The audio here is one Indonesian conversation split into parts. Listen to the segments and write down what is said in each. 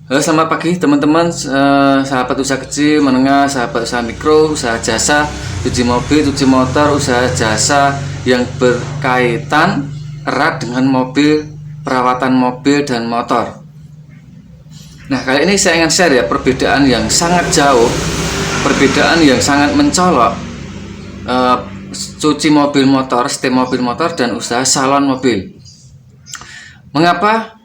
Halo, selamat pagi teman-teman, sahabat usaha kecil, menengah, sahabat usaha mikro, usaha jasa, cuci mobil, cuci motor, usaha jasa yang berkaitan erat dengan mobil, perawatan mobil dan motor. Nah, kali ini saya ingin share ya perbedaan yang sangat jauh, perbedaan yang sangat mencolok, cuci mobil motor, setir mobil motor dan usaha salon mobil. Mengapa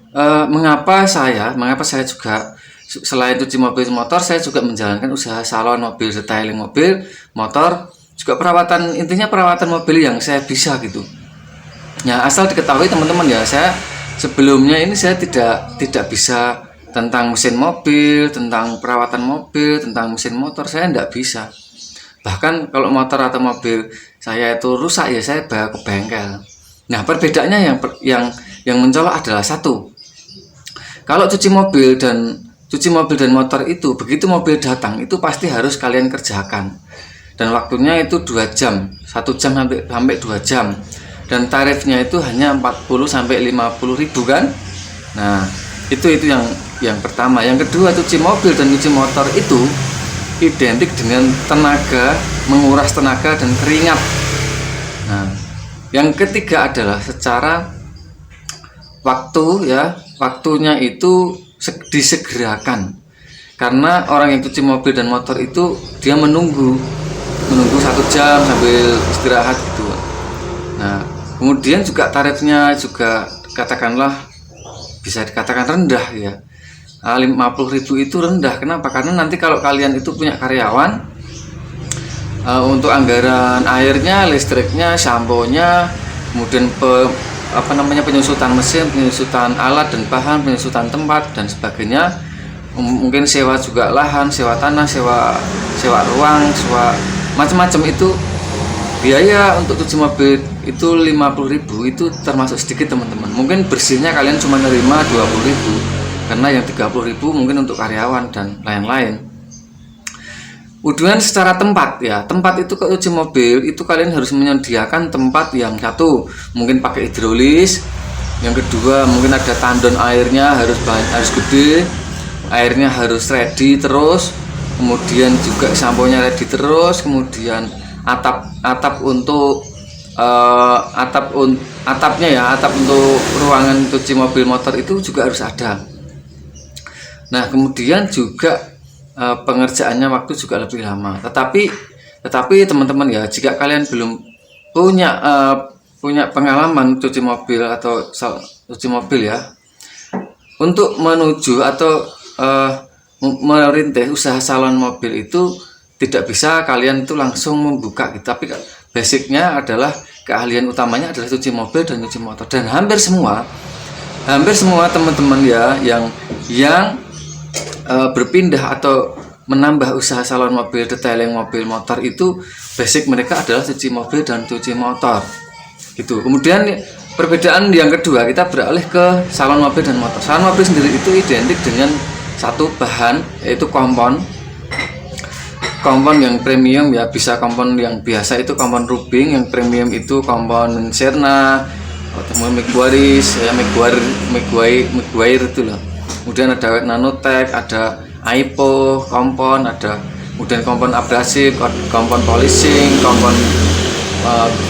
saya juga selain cuci mobil motor, saya juga menjalankan usaha salon mobil, detailing mobil, motor, juga perawatan, intinya perawatan mobil yang saya bisa gitu. Ya, asal diketahui teman-teman ya, saya sebelumnya ini saya tidak bisa tentang mesin mobil, tentang perawatan mobil, tentang mesin motor, saya tidak bisa. Bahkan kalau motor atau mobil saya itu rusak ya saya bawa ke bengkel. Nah, perbedaannya yang mencolok adalah satu. Kalau cuci mobil dan motor itu, begitu mobil datang itu pasti harus kalian kerjakan. Dan waktunya itu 2 jam, 1 jam sampai 2 jam. Dan tarifnya itu hanya 40 sampai 50 ribu kan? Nah, itu yang pertama. Yang kedua, cuci mobil dan cuci motor itu identik dengan tenaga, menguras tenaga dan keringat. Nah, yang ketiga adalah secara waktu ya, waktunya itu disegerakan. Karena orang yang cuci mobil dan motor itu dia menunggu 1 jam sambil istirahat gitu. Nah, kemudian juga tarifnya juga katakanlah bisa dikatakan rendah ya. 50 ribu itu rendah. Kenapa? Karena nanti kalau kalian itu punya karyawan, untuk anggaran airnya, listriknya, sampo-nya, kemudian penyusutan mesin, penyusutan alat dan bahan, penyusutan tempat dan sebagainya, mungkin sewa juga lahan, sewa tanah, sewa ruang, sewa macam-macam. Itu biaya untuk cuci mobil itu 50 ribu itu termasuk sedikit teman-teman. Mungkin bersihnya kalian cuma nerima 20 ribu karena yang 30 ribu mungkin untuk karyawan dan lain-lain. Kemudian secara tempat ya, tempat itu kalau cuci mobil itu kalian harus menyediakan tempat yang satu mungkin pakai hidrolis, yang kedua mungkin ada tandon airnya harus gede, airnya harus ready terus, kemudian juga samponya ready terus, kemudian atap untuk atapnya untuk ruangan cuci mobil motor itu juga harus ada. Nah, kemudian juga pengerjaannya waktu juga lebih lama. Tetapi teman-teman ya, jika kalian belum punya pengalaman cuci mobil atau cuci mobil ya, untuk menuju atau merintis usaha salon mobil itu tidak bisa kalian itu langsung membuka gitu. Tapi basicnya adalah keahlian utamanya adalah cuci mobil dan cuci motor. Dan hampir semua teman-teman ya yang berpindah atau menambah usaha salon mobil, detailing mobil, motor itu basic mereka adalah cuci mobil dan cuci motor gitu. Kemudian perbedaan yang kedua, kita beralih ke salon mobil dan motor. Salon mobil sendiri itu identik dengan satu bahan, yaitu kompon yang premium ya, bisa kompon yang biasa itu kompon rubing, yang premium itu kompon Serna atau Meguiaris ya, Meguiar itu loh. Kemudian ada Nanotech, ada Aipo kompon, ada kemudian kompon abrasif, kompon polishing, kompon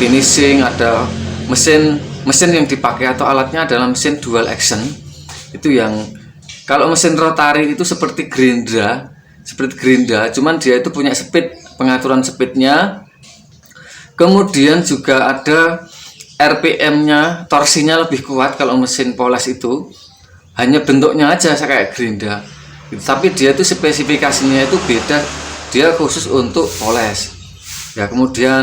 finishing, ada mesin yang dipakai atau alatnya adalah mesin dual action. Itu yang kalau mesin rotary itu seperti Gerinda, cuman dia itu punya speed, pengaturan speednya. Kemudian juga ada RPM-nya, torsinya lebih kuat. Kalau mesin poles itu hanya bentuknya aja kayak Gerinda, tapi dia itu spesifikasinya itu beda, dia khusus untuk poles ya. Kemudian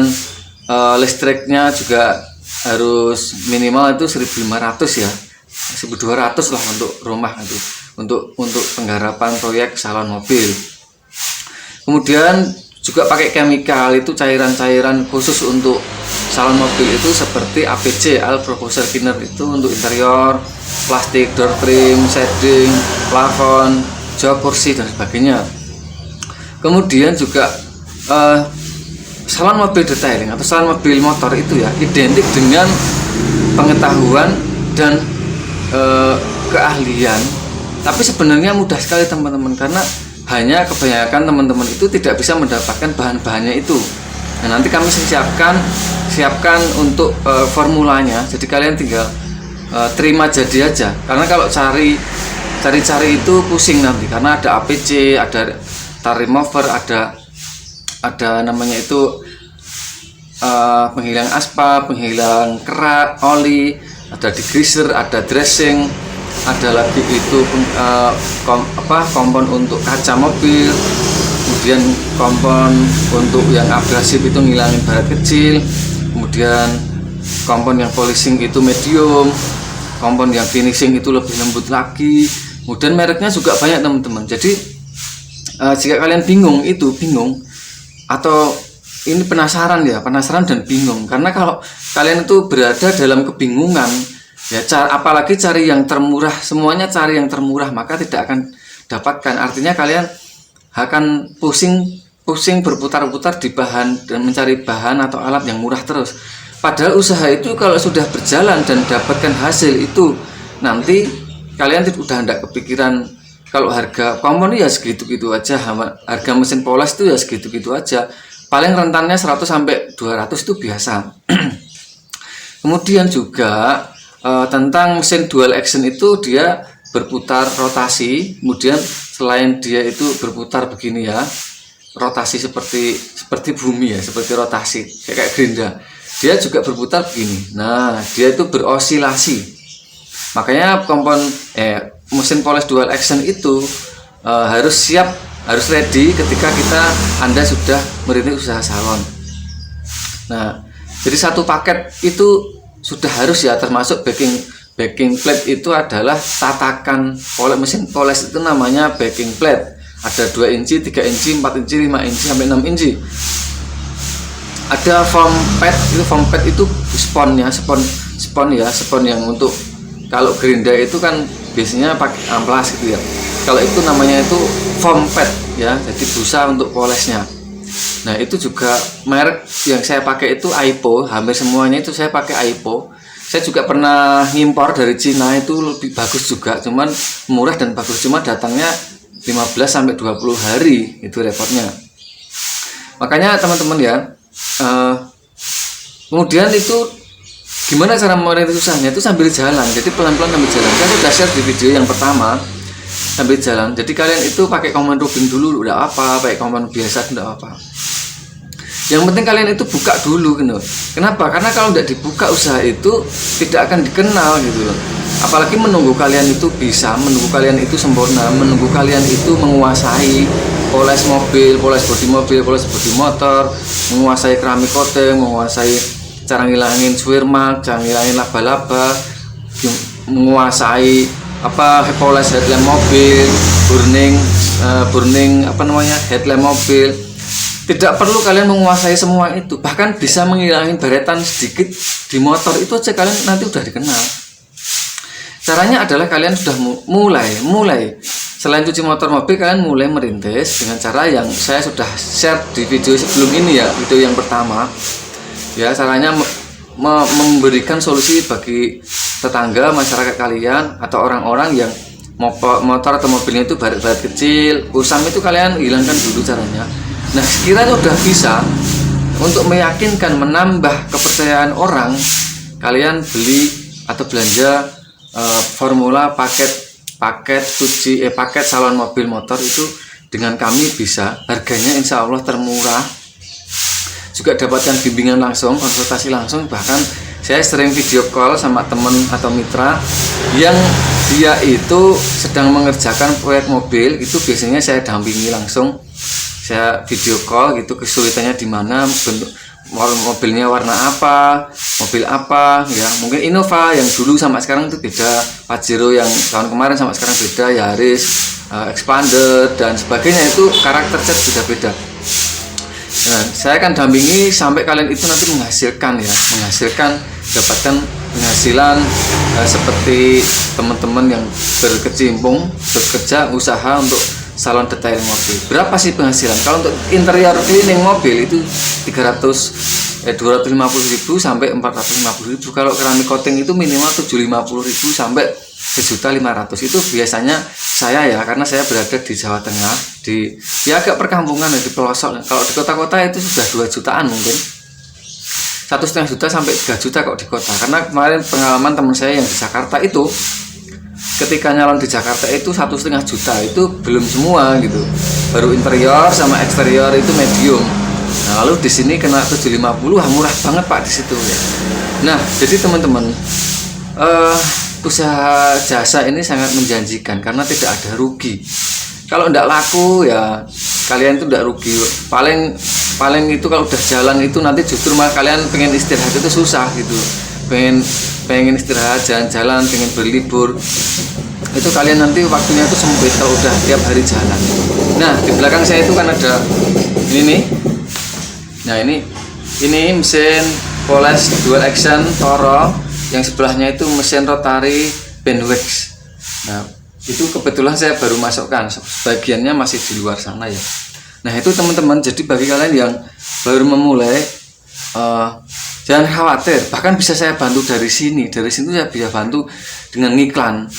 listriknya juga harus minimal itu 1500 ya, 1200 lah untuk rumah itu, untuk penggarapan proyek salon mobil. Kemudian juga pakai chemical, itu cairan-cairan khusus untuk salon mobil itu seperti APC, Air Pressure Cleaner, itu untuk interior, plastik, door trim, shading, plafon, jok kursi dan sebagainya. Kemudian juga salon mobil detailing atau salon mobil motor itu ya identik dengan pengetahuan dan keahlian Tapi sebenarnya mudah sekali teman-teman, karena hanya kebanyakan teman-teman itu tidak bisa mendapatkan bahan-bahannya itu. Nah, nanti kami siapkan untuk formulanya. Jadi kalian tinggal terima jadi aja. Karena kalau cari itu pusing nanti, karena ada APC, ada tar remover, ada namanya itu penghilang aspal, penghilang kerak, oli, ada degreaser, ada dressing, ada lagi itu kompon untuk kaca mobil, kemudian kompon untuk yang abrasif itu ngilangin baret kecil, kemudian kompon yang polishing itu medium, kompon yang finishing itu lebih lembut lagi, kemudian mereknya juga banyak teman-teman. Jadi jika kalian bingung atau ini penasaran dan bingung, karena kalau kalian itu berada dalam kebingungan ya, apalagi cari yang termurah, semuanya cari yang termurah, maka tidak akan dapatkan. Artinya kalian akan pusing berputar-putar di bahan dan mencari bahan atau alat yang murah terus. Padahal usaha itu kalau sudah berjalan dan dapatkan hasil itu, nanti kalian udah tidak kepikiran kalau harga kompon ya segitu-gitu aja, harga mesin poles itu ya segitu-gitu aja, paling rentannya 100 sampai 200 itu biasa. Kemudian juga tentang mesin dual action itu, dia berputar rotasi, kemudian selain dia itu berputar begini ya, rotasi seperti bumi ya, seperti rotasi kayak gerinda, dia juga berputar begini. Nah, dia itu berosilasi. Makanya mesin poles dual action itu harus ready ketika Anda sudah merintis usaha salon. Nah, jadi satu paket itu sudah harus ya, termasuk backing plate itu adalah tatakan mesin poles itu namanya backing plate. Ada 2 inci, 3 inci, 4 inci, 5 inci, sampai 6 inci. Ada foam pad itu spon yang untuk, kalau gerinda itu kan biasanya pakai amplas gitu ya. Kalau itu namanya itu foam pad ya, jadi busa untuk polesnya. Nah, itu juga merek yang saya pakai itu Aipo, hampir semuanya itu saya pakai Aipo. Saya juga pernah ngimpor dari Cina, itu lebih bagus juga, cuman murah dan bagus, cuma datangnya 15 sampai 20 hari itu repotnya. Makanya teman-teman ya, kemudian itu gimana cara merintis usahanya itu sambil jalan. Jadi pelan-pelan sambil jalan. Saya sudah share di video yang pertama, sambil jalan. Jadi kalian itu pakai kompon rubin dulu udah apa, pakai kompon biasa udah apa. Yang penting kalian itu buka dulu gitu. Kenapa? Karena kalau tidak dibuka usaha itu tidak akan dikenal gitu loh. Apalagi menunggu kalian itu bisa, menunggu kalian itu sempurna, menunggu kalian itu menguasai poles mobil, poles bodi mobil, poles bodi motor, menguasai keramik coating, menguasai cara ngilangin swear mark, cara ngilangin laba-laba, menguasai poles headlamp mobil, burning headlamp mobil. Tidak perlu kalian menguasai semua itu, bahkan bisa menghilangin baretan sedikit di motor itu aja kalian nanti udah dikenal. Caranya adalah kalian sudah mulai selain cuci motor mobil, kalian mulai merintis dengan cara yang saya sudah share di video sebelum ini ya, video yang pertama ya. Caranya memberikan solusi bagi tetangga, masyarakat kalian, atau orang-orang yang motor atau mobilnya itu baret-baret kecil, kusam, itu kalian hilangkan dulu caranya. Nah, sekiranya udah bisa, untuk meyakinkan, menambah kepercayaan orang, kalian beli atau belanja formula paket salon mobil motor itu dengan kami bisa, harganya insya Allah termurah, juga dapatkan bimbingan langsung, konsultasi langsung. Bahkan saya sering video call sama teman atau mitra yang dia itu sedang mengerjakan proyek mobil, itu biasanya saya dampingi langsung, saya video call gitu, kesulitannya di mana, bentuk mobilnya warna apa, mobil apa ya, mungkin Innova yang dulu sama sekarang itu beda, Pajero yang tahun kemarin sama sekarang beda, Yaris, Expander dan sebagainya, itu karakter cat beda-beda. Nah, saya akan dampingi sampai kalian itu nanti menghasilkan dapatkan penghasilan seperti teman-teman yang bekerja usaha untuk salon detailing mobil. Berapa sih penghasilan? Kalau untuk interior cleaning mobil itu 300 250.000 sampai 450.000. Kalau keramik coating itu minimal 750.000 sampai 1.500.000. Itu biasanya saya ya, karena saya berada di Jawa Tengah, di ya agak perkampungan ya, di pelosok. Kalau di kota-kota itu sudah 2 jutaan mungkin, 1,5 juta sampai 3 juta kok di kota. Karena kemarin pengalaman teman saya yang di Jakarta itu, ketika nyalon di Jakarta itu 1,5 juta itu belum semua gitu, baru interior sama eksterior itu medium. Nah, lalu di sini kena 750, murah banget Pak di situ ya. Nah, jadi teman-teman, usaha jasa ini sangat menjanjikan karena tidak ada rugi. Kalau tidak laku ya kalian itu tidak rugi. Paling itu kalau udah jalan itu nanti justru malah kalian pengen istirahat itu susah gitu. Pengen istirahat, jalan-jalan, pengen berlibur. Itu kalian nanti waktunya itu sempit kalau udah tiap hari jalan. Nah, di belakang saya itu kan ada ini nih. Nah, ini mesin Poles Dual Action Toro, yang sebelahnya itu mesin rotary Benwex. Nah, itu kebetulan saya baru masukkan, sebagiannya masih di luar sana ya. Nah, itu teman-teman, jadi bagi kalian yang baru memulai, jangan khawatir, bahkan bisa saya bantu dari sini saya bisa bantu dengan iklan.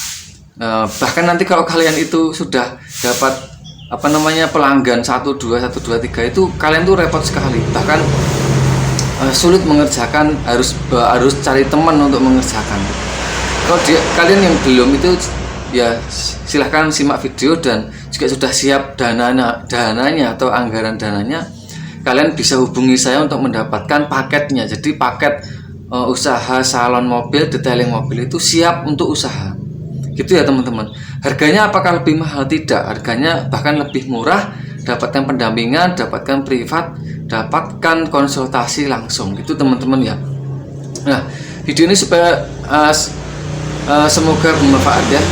Bahkan nanti kalau kalian itu sudah dapat pelanggan 1, 2, 3 itu kalian tuh repot sekali, bahkan sulit mengerjakan, harus cari teman untuk mengerjakan. Kalau kalian yang belum itu ya silahkan simak video, dan juga sudah siap dananya atau anggaran dananya, kalian bisa hubungi saya untuk mendapatkan paketnya. Jadi paket usaha salon mobil, detailing mobil itu siap untuk usaha gitu ya teman-teman. Harganya apakah lebih mahal? Tidak, harganya bahkan lebih murah, dapatkan pendampingan, dapatkan privat, dapatkan konsultasi langsung gitu teman-teman ya. Nah, video ini supaya semoga bermanfaat ya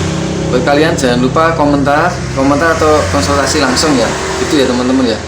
buat kalian. Jangan lupa komentar atau konsultasi langsung ya, itu ya teman-teman ya.